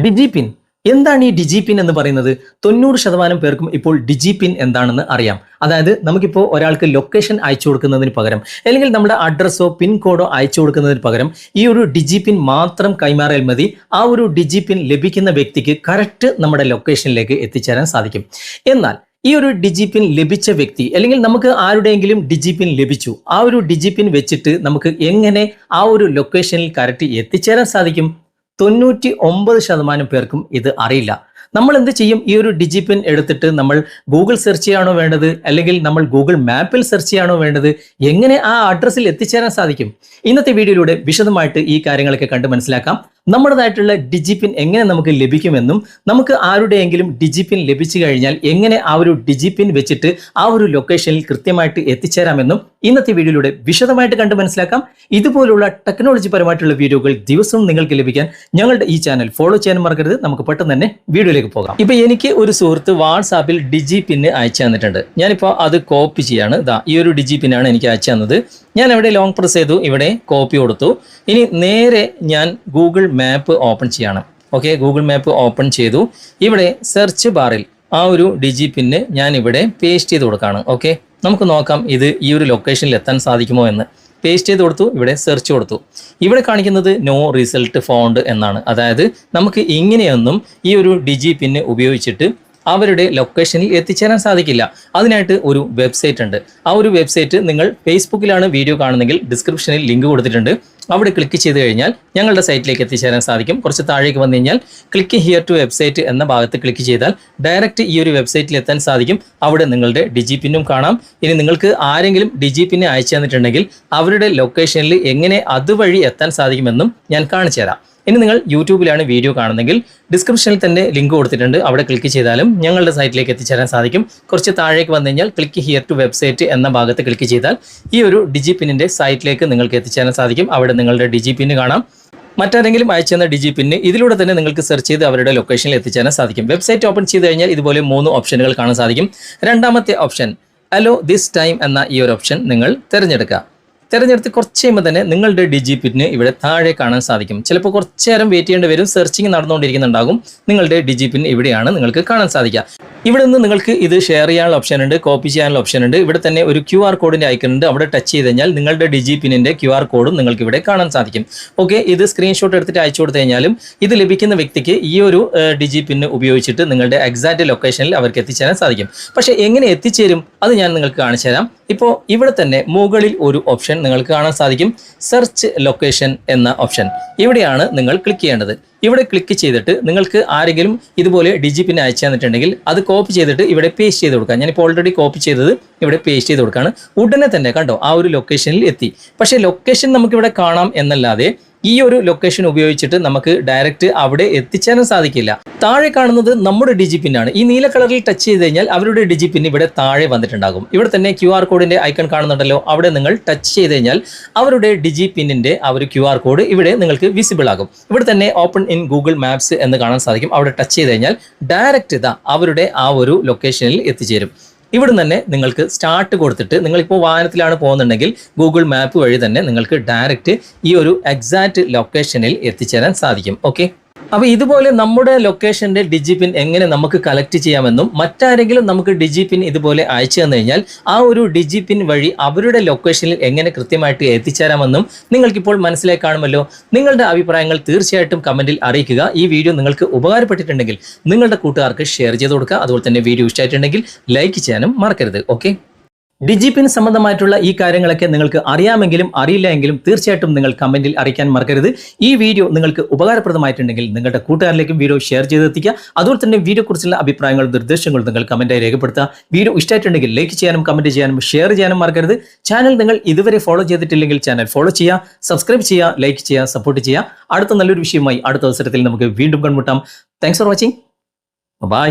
DIGIPIN എന്താണ് ഈ DIGIPIN എന്ന് പറയുന്നത്? 90% പേർക്കും ഇപ്പോൾ ഡിജിപിൻ എന്താണെന്ന് അറിയാം. അതായത് നമുക്കിപ്പോൾ ഒരാൾക്ക് ലൊക്കേഷൻ അയച്ചു കൊടുക്കുന്നതിന് പകരം അല്ലെങ്കിൽ നമ്മുടെ അഡ്രസ്സോ പിൻ കോഡോ അയച്ചു കൊടുക്കുന്നതിന് പകരം ഈ ഒരു ഡിജിപിൻ മാത്രം കൈമാറിയാൽ മതി. ആ ഒരു ഡിജിപിൻ ലഭിക്കുന്ന വ്യക്തിക്ക് കറക്റ്റ് നമ്മുടെ ലൊക്കേഷനിലേക്ക് എത്തിച്ചേരാൻ സാധിക്കും. എന്നാൽ ഈ ഒരു ഡിജിപിൻ ലഭിച്ച വ്യക്തി അല്ലെങ്കിൽ നമുക്ക് ആരുടെയെങ്കിലും ഡിജിപിൻ ലഭിച്ചു, ആ ഒരു ഡിജിപിൻ വെച്ചിട്ട് നമുക്ക് എങ്ങനെ ആ ഒരു ലൊക്കേഷനിൽ കറക്റ്റ് എത്തിച്ചേരാൻ സാധിക്കും? 99% പേർക്കും ഇത് അറിയില്ല. നമ്മൾ എന്ത് ചെയ്യും? ഈ ഒരു ഡിജിപിൻ എടുത്തിട്ട് നമ്മൾ ഗൂഗിൾ സെർച്ച് ചെയ്യാണോ വേണ്ടത്, അല്ലെങ്കിൽ നമ്മൾ ഗൂഗിൾ മാപ്പിൽ സെർച്ച് ചെയ്യാണോ വേണ്ടത്? എങ്ങനെ ആ അഡ്രസ്സിൽ എത്തിച്ചേരാൻ സാധിക്കും? ഇന്നത്തെ വീഡിയോയിലൂടെ വിശദമായിട്ട് ഈ കാര്യങ്ങളൊക്കെ കണ്ട് മനസ്സിലാക്കാം. നമ്മുടേതായിട്ടുള്ള ഡിജിപിൻ എങ്ങനെ നമുക്ക് ലഭിക്കുമെന്നും നമുക്ക് ആരുടെയെങ്കിലും ഡിജിപിൻ ലഭിച്ചു കഴിഞ്ഞാൽ എങ്ങനെ ആ ഒരു ഡിജിപിൻ വെച്ചിട്ട് ആ ഒരു ലൊക്കേഷനിൽ കൃത്യമായിട്ട് എത്തിച്ചേരാമെന്നും ഇന്നത്തെ വീഡിയോയിലൂടെ വിശദമായിട്ട് കണ്ട് മനസ്സിലാക്കാം. ഇതുപോലുള്ള ടെക്നോളജി പരമായിട്ടുള്ള വീഡിയോകൾ ദിവസവും നിങ്ങൾക്ക് ലഭിക്കാൻ ഞങ്ങളുടെ ഈ ചാനൽ ഫോളോ ചെയ്യാൻ മറക്കരുത്. നമുക്ക് പെട്ടെന്ന് തന്നെ വീഡിയോയിലേക്ക് പോകാം. ഇപ്പൊ എനിക്ക് ഒരു സുഹൃത്ത് വാട്സാപ്പിൽ ഡിജിപിന് അയച്ചു തന്നിട്ടുണ്ട്. ഞാനിപ്പോൾ അത് കോപ്പി ചെയ്യാണ്. ഈ ഒരു ഡിജിപിനാണ് എനിക്ക് അയച്ചു തന്നത്. ഞാൻ ഇവിടെ ലോങ് പ്രസ് ചെയ്തു, ഇവിടെ കോപ്പി കൊടുത്തു. ഇനി നേരെ ഞാൻ ഗൂഗിൾ മാപ്പ് ഓപ്പൺ ചെയ്യാണ്. ഓക്കെ, ഗൂഗിൾ മാപ്പ് ഓപ്പൺ ചെയ്തു. ഇവിടെ സെർച്ച് ബാറിൽ ആ ഒരു ഡിജിപിന് ഞാൻ ഇവിടെ പേസ്റ്റ് ചെയ്ത് കൊടുക്കുകയാണ്. ഓക്കെ, നമുക്ക് നോക്കാം ഇത് ഈ ഒരു ലൊക്കേഷനിൽ എത്താൻ സാധിക്കുമോ എന്ന്. പേസ്റ്റ് ചെയ്ത് കൊടുത്തു, ഇവിടെ സെർച്ച് കൊടുത്തു. ഇവിടെ കാണിക്കുന്നത് നോ റിസൾട്ട് ഫൗണ്ട് എന്നാണ്. അതായത് നമുക്ക് ഇങ്ങനെയൊന്നും ഈ ഒരു ഡിജിപിന് ഉപയോഗിച്ചിട്ട് അവരുടെ ലൊക്കേഷനിൽ എത്തിച്ചേരാൻ സാധിക്കില്ല. അതിനായിട്ട് ഒരു വെബ്സൈറ്റ് ഉണ്ട്. ആ ഒരു വെബ്സൈറ്റ് നിങ്ങൾ ഫേസ്ബുക്കിലാണ് വീഡിയോ കാണുന്നെങ്കിൽ ഡിസ്ക്രിപ്ഷനിൽ ലിങ്ക് കൊടുത്തിട്ടുണ്ട്. അവിടെ ക്ലിക്ക് ചെയ്ത് കഴിഞ്ഞാൽ ഞങ്ങളുടെ സൈറ്റിലേക്ക് എത്തിച്ചേരാൻ സാധിക്കും. കുറച്ച് താഴേക്ക് വന്നു കഴിഞ്ഞാൽ ക്ലിക്ക് ഹിയർ ടു വെബ്സൈറ്റ് എന്ന ഭാഗത്ത് ക്ലിക്ക് ചെയ്താൽ ഡയറക്റ്റ് ഈ ഒരു വെബ്സൈറ്റിൽ എത്താൻ സാധിക്കും. അവിടെ നിങ്ങളുടെ ഡിജിപിന്നും കാണാം. ഇനി നിങ്ങൾക്ക് ആരെങ്കിലും ഡിജിപിന്നെ അയച്ചു തന്നിട്ടുണ്ടെങ്കിൽ അവരുടെ ലൊക്കേഷനിൽ എങ്ങനെ അതുവഴി എത്താൻ സാധിക്കുമെന്നും ഞാൻ കാണിച്ചു തരാം. ഇനി നിങ്ങൾ യൂട്യൂബിലാണ് വീഡിയോ കാണുന്നെങ്കിൽ ഡിസ്ക്രിപ്ഷനിൽ തന്നെ ലിങ്ക് കൊടുത്തിട്ടുണ്ട്. അവിടെ ക്ലിക്ക് ചെയ്താലും ഞങ്ങളുടെ സൈറ്റിലേക്ക് എത്തിച്ചേരാൻ സാധിക്കും. കുറച്ച് താഴേക്ക് വന്നു കഴിഞ്ഞാൽ ക്ലിക്ക് ഹിയർ ടു വെബ്സൈറ്റ് എന്ന ഭാഗത്ത് ക്ലിക്ക് ചെയ്താൽ ഈ ഒരു ഡിജിപിന്നിൻ്റെ സൈറ്റിലേക്ക് നിങ്ങൾക്ക് എത്തിച്ചേരാൻ സാധിക്കും. അവിടെ നിങ്ങളുടെ ഡിജിപിന്ന് കാണാം. മറ്റാരെങ്കിലും അയച്ചെന്ന ഡിജിപിന്ന് ഇതിലൂടെ തന്നെ നിങ്ങൾക്ക് സെർച്ച് ചെയ്ത് അവരുടെ ലൊക്കേഷനിൽ എത്തിച്ചേരാൻ സാധിക്കും. വെബ്സൈറ്റ് ഓപ്പൺ ചെയ്ത് കഴിഞ്ഞാൽ ഇതുപോലെ 3 ഓപ്ഷനുകൾ കാണാൻ സാധിക്കും. രണ്ടാമത്തെ ഓപ്ഷൻ അലോ ദിസ് ടൈം എന്ന ഈ ഒരു ഓപ്ഷൻ നിങ്ങൾ തിരഞ്ഞെടുക്കുക. തിരഞ്ഞെടുത്ത് കുറച്ച് കഴിയുമ്പോൾ തന്നെ നിങ്ങളുടെ ഡിജിപിന് ഇവിടെ താഴെ കാണാൻ സാധിക്കും. ചിലപ്പോൾ കുറച്ച് നേരം വെയിറ്റ് ചെയ്യേണ്ടി വരും. സെർച്ചിങ് നടന്നുകൊണ്ടിരിക്കുന്നുണ്ടാകും. നിങ്ങളുടെ ഡിജിപിൻ ഇവിടെയാണ് നിങ്ങൾക്ക് കാണാൻ സാധിക്കുക. ഇവിടെ നിന്ന് നിങ്ങൾക്ക് ഇത് ഷെയർ ചെയ്യാനുള്ള ഓപ്ഷൻ ഉണ്ട്, കോപ്പി ചെയ്യാനുള്ള ഓപ്ഷൻ ഉണ്ട്. ഇവിടെ തന്നെ ഒരു QR കോഡിൻ്റെ ഐക്കൺ ഉണ്ട്. അവിടെ ടച്ച് ചെയ്ത് കഴിഞ്ഞാൽ നിങ്ങളുടെ ഡിജിപിന്നിൻ്റെ QR കോഡും നിങ്ങൾക്ക് ഇവിടെ കാണാൻ സാധിക്കും. ഓക്കെ, ഇത് സ്ക്രീൻഷോട്ട് എടുത്തിട്ട് അയച്ചു കൊടുത്തു കഴിഞ്ഞാലും ഇത് ലഭിക്കുന്ന വ്യക്തിക്ക് ഈ ഒരു ഡിജിപിന്ന് ഉപയോഗിച്ചിട്ട് നിങ്ങളുടെ എക്സാക്റ്റ് ലൊക്കേഷനിൽ അവർക്ക് എത്തിച്ചേരാൻ സാധിക്കും. പക്ഷേ എങ്ങനെ എത്തിച്ചേരും അത് ഞാൻ നിങ്ങൾക്ക് കാണിച്ചു തരാം. ഇപ്പോൾ ഇവിടെ തന്നെ മുകളിൽ ഒരു ഓപ്ഷൻ നിങ്ങൾക്ക് കാണാൻ സാധിക്കും, സെർച്ച് ലൊക്കേഷൻ എന്ന ഓപ്ഷൻ. ഇവിടെയാണ് നിങ്ങൾ ക്ലിക്ക് ചെയ്യേണ്ടത്. ഇവിടെ ക്ലിക്ക് ചെയ്തിട്ട് നിങ്ങൾക്ക് ആരെങ്കിലും ഇതുപോലെ ഡിജിപിൻ അയച്ചു തന്നിട്ടുണ്ടെങ്കിൽ അത് കോപ്പി ചെയ്തിട്ട് ഇവിടെ പേസ്റ്റ് ചെയ്ത് കൊടുക്കാം. ഞാനിപ്പോൾ ഓൾറെഡി കോപ്പി ചെയ്തത് ഇവിടെ പേസ്റ്റ് ചെയ്ത് കൊടുക്കുകയാണ്. ഉടനെ തന്നെ കണ്ടോ ആ ഒരു ലൊക്കേഷനിൽ എത്തി. പക്ഷേ ലൊക്കേഷൻ നമുക്കിവിടെ കാണാം എന്നല്ലാതെ ഈ ഒരു ലൊക്കേഷൻ ഉപയോഗിച്ചിട്ട് നമുക്ക് ഡയറക്റ്റ് അവിടെ എത്തിച്ചേരാൻ സാധിക്കില്ല. താഴെ കാണുന്നത് നമ്മുടെ ഡിജിപിന്നാണ്. ഈ നീല കളറിൽ ടച്ച് ചെയ്ത് കഴിഞ്ഞാൽ അവരുടെ ഡിജിപിൻ ഇവിടെ താഴെ വന്നിട്ടുണ്ടാകും. ഇവിടെ തന്നെ QR കോഡിൻ്റെ ഐക്കൺ കാണുന്നുണ്ടല്ലോ, അവിടെ നിങ്ങൾ ടച്ച് ചെയ്ത് കഴിഞ്ഞാൽ അവരുടെ ഡിജിപിന്നിൻ്റെ ആ ഒരു QR കോഡ് ഇവിടെ നിങ്ങൾക്ക് വിസിബിൾ ആകും. ഇവിടെ തന്നെ ഓപ്പൺ ഇൻ ഗൂഗിൾ മാപ്സ് എന്ന് കാണാൻ സാധിക്കും. അവിടെ ടച്ച് ചെയ്ത് കഴിഞ്ഞാൽ ഡയറക്റ്റ് അവരുടെ ആ ഒരു ലൊക്കേഷനിൽ എത്തിച്ചേരും. ഇവിടെ തന്നെ നിങ്ങൾക്ക് സ്റ്റാർട്ട് കൊടുത്തിട്ട് നിങ്ങളിപ്പോൾ വാഹനത്തിലാണ് പോകുന്നുണ്ടെങ്കിൽ ഗൂഗിൾ മാപ്പ് വഴി തന്നെ നിങ്ങൾക്ക് ഡയറക്റ്റ് ഈ ഒരു എക്സാക്റ്റ് ലൊക്കേഷനിൽ എത്തിച്ചേരാൻ സാധിക്കും. ഓക്കെ, അപ്പോൾ ഇതുപോലെ നമ്മുടെ ലൊക്കേഷൻ്റെ ഡിജിപിൻ എങ്ങനെ നമുക്ക് കളക്ട് ചെയ്യാമെന്നും മറ്റാരെങ്കിലും നമുക്ക് ഡിജിപിൻ ഇതുപോലെ അയച്ചു തന്നു കഴിഞ്ഞാൽ ആ ഒരു ഡിജിപിൻ വഴി അവരുടെ ലൊക്കേഷനിൽ എങ്ങനെ കൃത്യമായിട്ട് എത്തിച്ചേരാമെന്നും നിങ്ങൾക്കിപ്പോൾ മനസ്സിലായി കാണുമല്ലോ. നിങ്ങളുടെ അഭിപ്രായങ്ങൾ തീർച്ചയായിട്ടും കമൻറ്റിൽ അറിയിക്കുക. ഈ വീഡിയോ നിങ്ങൾക്ക് ഉപകാരപ്പെട്ടിട്ടുണ്ടെങ്കിൽ നിങ്ങളുടെ കൂട്ടുകാർക്ക് ഷെയർ ചെയ്ത് കൊടുക്കുക. അതുപോലെ തന്നെ വീഡിയോ ഇഷ്ടമായിട്ടുണ്ടെങ്കിൽ ലൈക്ക് ചെയ്യാനും മറക്കരുത്. ഓക്കെ, ഡിജിപിൻ സംബന്ധമായിട്ടുള്ള ഈ കാര്യങ്ങളൊക്കെ നിങ്ങൾക്ക് അറിയാമെങ്കിലും അറിയില്ല എങ്കിലും തീർച്ചയായിട്ടും നിങ്ങൾ കമൻറ്റിൽ അറിയിക്കാൻ മറക്കരുത്. ഈ വീഡിയോ നിങ്ങൾക്ക് ഉപകാരപ്രദമായിട്ടുണ്ടെങ്കിൽ നിങ്ങളുടെ കൂട്ടുകാരിലേക്കും വീഡിയോ ഷെയർ ചെയ്തെത്തിക്കുക. അതുപോലെ തന്നെ വീഡിയോയെക്കുറിച്ചുള്ള അഭിപ്രായങ്ങളും നിർദ്ദേശങ്ങളും നിങ്ങൾ കമൻറ്റായി രേഖപ്പെടുത്തുക. വീഡിയോ ഇഷ്ടമായിട്ടുണ്ടെങ്കിൽ ലൈക്ക് ചെയ്യാനും കമൻറ്റ് ചെയ്യാനും ഷെയർ ചെയ്യാനും മറക്കരുത്. ചാനൽ നിങ്ങൾ ഇതുവരെ ഫോളോ ചെയ്തിട്ടില്ലെങ്കിൽ ചാനൽ ഫോളോ ചെയ്യുക, സബ്സ്ക്രൈബ് ചെയ്യുക, ലൈക്ക് ചെയ്യുക, സപ്പോർട്ട് ചെയ്യുക. അടുത്ത നല്ലൊരു വിഷയമായി അടുത്ത അവസരത്തിൽ നമുക്ക് വീണ്ടും കണ്ടുമുട്ടാം. Thanks for watching. ബൈ.